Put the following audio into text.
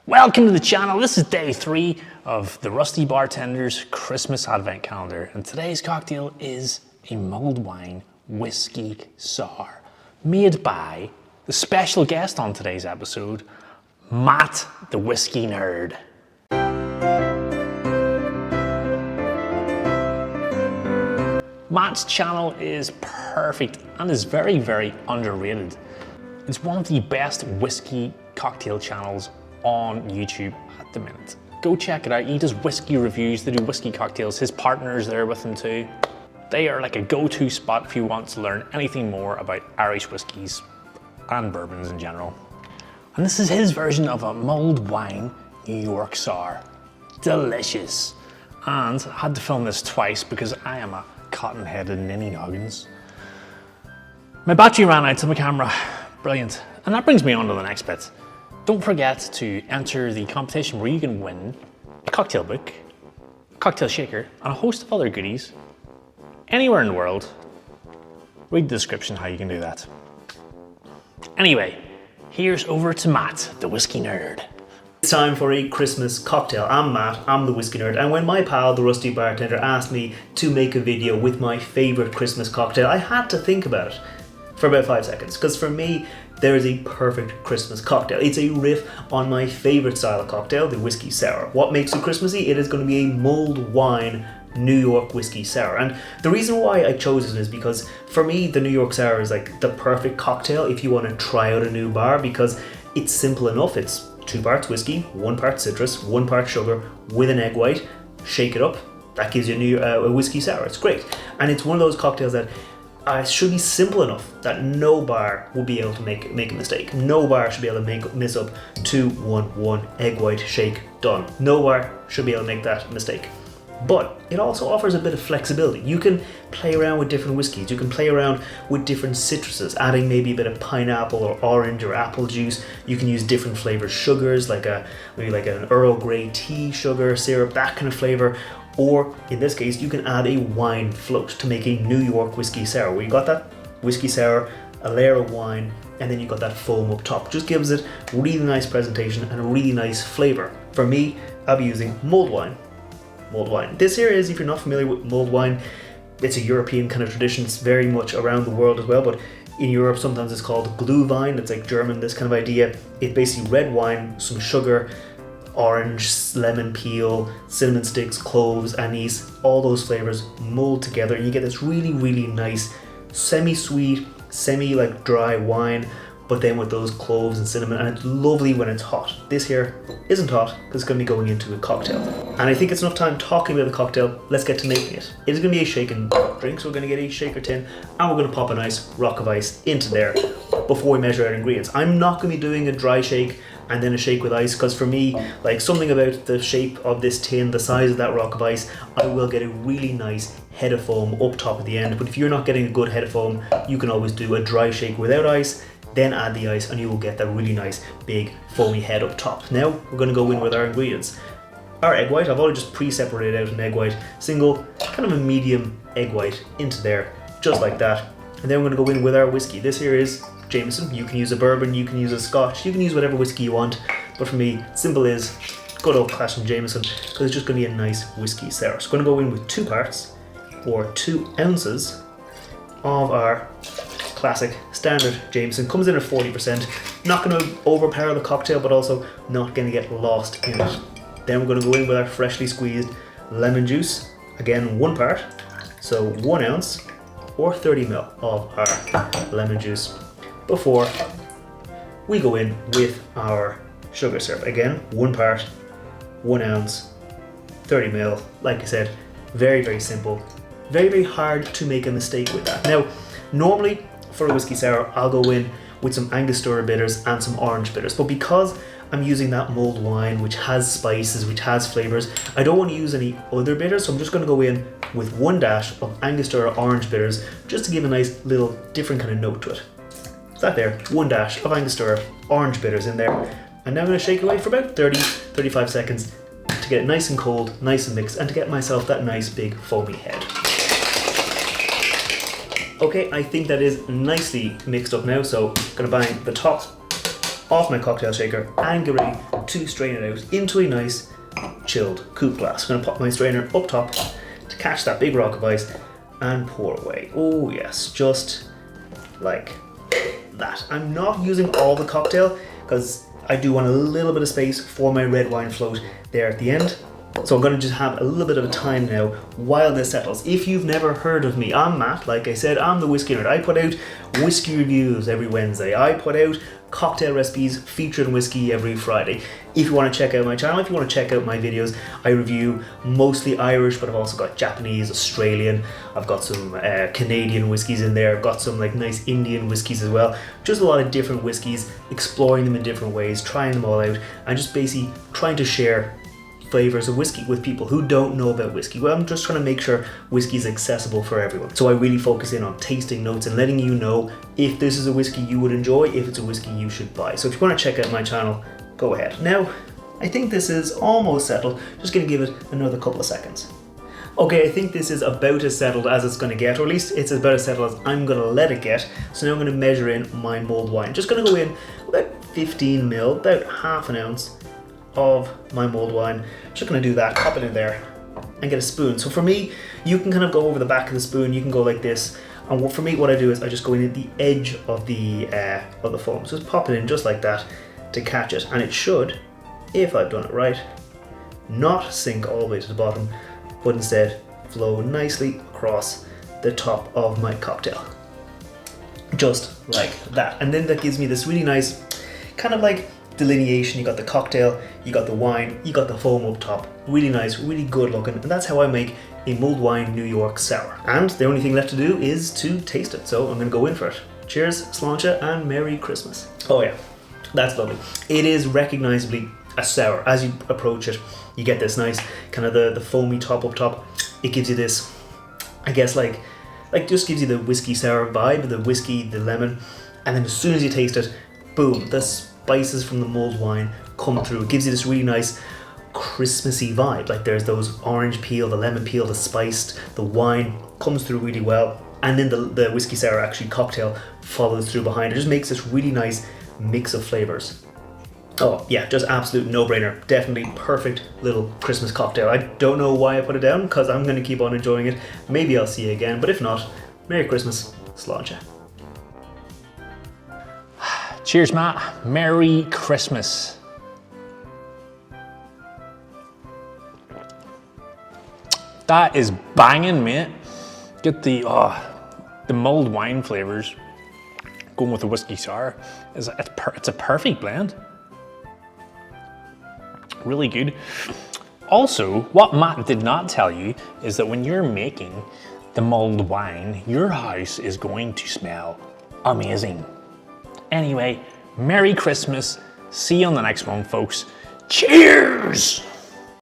Welcome to the channel. This is day 3 of the Rusty Bartender's Christmas Advent Calendar, and today's cocktail is a mulled wine whiskey sour made by the special guest on today's episode, Matt the Whiskey Nerd. Matt's channel is perfect and is very, very underrated. It's one of the best whiskey cocktail channels on YouTube at the minute. Go check it out. He does whiskey reviews, they do whiskey cocktails. His partner's there with him too. They are like a go-to spot if you want to learn anything more about Irish whiskies and bourbons in general. And this is his version of a mulled wine New York sour. Delicious. And I had to film this twice because I am a cotton-headed ninny noggins. My battery ran out, so my camera. Brilliant. And that brings me on to the next bit. Don't forget to enter the competition where you can win a cocktail book, a cocktail shaker, and a host of other goodies anywhere in the world. Read the description how you can do that. Anyway, here's over to Matt, the Whiskey Nerd. It's time for a Christmas cocktail. I'm Matt, I'm the Whiskey Nerd, and when my pal, the Rusty Bartender, asked me to make a video with my favourite Christmas cocktail, I had to think about it for about 5 seconds, because for me, there is a perfect Christmas cocktail. It's a riff on my favourite style of cocktail, the whiskey sour. What makes it Christmassy? It is going to be a mulled wine New York whiskey sour. And the reason why I chose it is because for me, the New York sour is like the perfect cocktail if you want to try out a new bar, because it's simple enough. It's 2 parts whiskey, 1 part citrus, 1 part sugar with an egg white. Shake it up. That gives you a whiskey sour. It's great. And it's one of those cocktails that should be simple enough that no bar will be able to make a mistake. No bar should be able to miss up 2, 1, 1, egg white, shake, done. No bar should be able to make that mistake. But it also offers a bit of flexibility. You can play around with different whiskies. You can play around with different citruses, adding maybe a bit of pineapple or orange or apple juice. You can use different flavored sugars, maybe like an Earl Grey tea sugar, syrup, that kind of flavor. Or in this case, you can add a wine float to make a New York whiskey sour, where you got that whiskey sour, a layer of wine, and then you got that foam up top. Just gives it really nice presentation and a really nice flavor. For me, I'll be using mulled wine. Mulled wine. This here is, if you're not familiar with mulled wine, it's a European kind of tradition. It's very much around the world as well, but in Europe sometimes it's called Glühwein. It's like German, this kind of idea. It's basically red wine, some sugar, orange, lemon peel, cinnamon sticks, cloves, anise, all those flavors mulled together, and you get this really, really nice semi-sweet, dry wine, but then with those cloves and cinnamon, and it's lovely when it's hot. This here isn't hot because it's going to be going into a cocktail. And I think it's enough time talking about the cocktail. Let's get to making it. It is going to be a shake and drink, so we're going to get a shaker tin and we're going to pop a nice rock of ice into there before we measure our ingredients. I'm not going to be doing a dry shake and then a shake with ice, because for me, like, something about the shape of this tin, the size of that rock of ice, I will get a really nice head of foam up top at the end. But if you're not getting a good head of foam, you can always do a dry shake without ice, then add the ice, and you will get that really nice big foamy head up top. Now we're going to go in with our ingredients. Our egg white, I've already just pre-separated out an egg white, single, kind of a medium egg white into there, just like that. And then we're going to go in with our whiskey. This here is Jameson. You can use a bourbon, you can use a scotch, you can use whatever whiskey you want, but for me, simple is good old fashioned Jameson, because it's just going to be a nice whiskey sour. So we're going to go in with 2 parts or 2 ounces of our classic standard Jameson. Comes in at 40%. Not going to overpower the cocktail, but also not going to get lost in it. Then we're going to go in with our freshly squeezed lemon juice. Again, 1 part, so 1 ounce or 30 ml of our lemon juice, before we go in with our sugar syrup. Again, 1 part, 1 ounce, 30 ml. Like I said, very, very simple. Very, very hard to make a mistake with that. Now, normally for a whiskey sour, I'll go in with some Angostura bitters and some orange bitters. But because I'm using that mulled wine, which has spices, which has flavors, I don't want to use any other bitters. So I'm just going to go in with 1 dash of Angostura orange bitters, just to give a nice little different kind of note to it. That there, 1 dash of Angostura orange bitters in there. And now I'm going to shake it away for about 30-35 seconds to get it nice and cold, nice and mixed, and to get myself that nice big foamy head. Okay, I think that is nicely mixed up now, so I'm going to bang the top off my cocktail shaker and get ready to strain it out into a nice chilled coupe glass. I'm going to pop my strainer up top to catch that big rock of ice and pour away. Oh yes, just like that. I'm not using all the cocktail because I do want a little bit of space for my red wine float there at the end. So I'm going to just have a little bit of a time now while this settles. If you've never heard of me, I'm Matt. Like I said, I'm the Whiskey Nerd. I put out whiskey reviews every Wednesday. I put out cocktail recipes featuring whiskey every Friday. If you want to check out my channel, if you want to check out my videos, I review mostly Irish, but I've also got Japanese, Australian. I've got some Canadian whiskies in there. I've got some like nice Indian whiskies as well. Just a lot of different whiskies, exploring them in different ways, trying them all out, and just basically trying to share flavors of whiskey with people who don't know about whiskey. Well, I'm just trying to make sure whiskey is accessible for everyone. So I really focus in on tasting notes and letting you know if this is a whiskey you would enjoy, if it's a whiskey you should buy. So if you want to check out my channel, go ahead. Now, I think this is almost settled. Just going to give it another couple of seconds. Okay, I think this is about as settled as it's going to get, or at least it's about as settled as I'm going to let it get. So now I'm going to measure in my mulled wine. Just going to go in about 15 ml, about half an ounce of my mulled wine. Just going to do that, pop it in there and get a spoon. So for me, you can kind of go over the back of the spoon, you can go like this. And for me, what I do is I just go in at the edge of the foam. So just pop it in just like that to catch it. And it should, if I've done it right, not sink all the way to the bottom, but instead flow nicely across the top of my cocktail. Just like that. And then that gives me this really nice kind of like delineation. You got the cocktail, you got the wine, you got the foam up top. Really nice, really good looking. And that's how I make a mulled wine New York sour. And the only thing left to do is to taste it. So I'm gonna go in for it. Cheers, sláinte, and Merry Christmas. Oh yeah, that's lovely. It is recognizably a sour. As you approach it, you get this nice kind of the foamy top up top. It gives you this, I guess like just gives you the whiskey sour vibe, the whiskey, the lemon. And then as soon as you taste it, boom, the spices from the mulled wine come through. It gives you this really nice Christmassy vibe. Like there's those orange peel, the lemon peel, the spiced, the wine comes through really well. And then the whiskey sour actually cocktail follows through behind. It just makes this really nice mix of flavors. Oh yeah, just absolute no-brainer. Definitely perfect little Christmas cocktail. I don't know why I put it down because I'm going to keep on enjoying it. Maybe I'll see you again, but if not, Merry Christmas, sláinte. Cheers, Matt. Merry Christmas. That is banging, mate. Get the mulled wine flavors going with the whiskey sour. It's a perfect blend. Really good. Also, what Matt did not tell you is that when you're making the mulled wine, your house is going to smell amazing. Anyway, Merry Christmas. See you on the next one, folks. Cheers!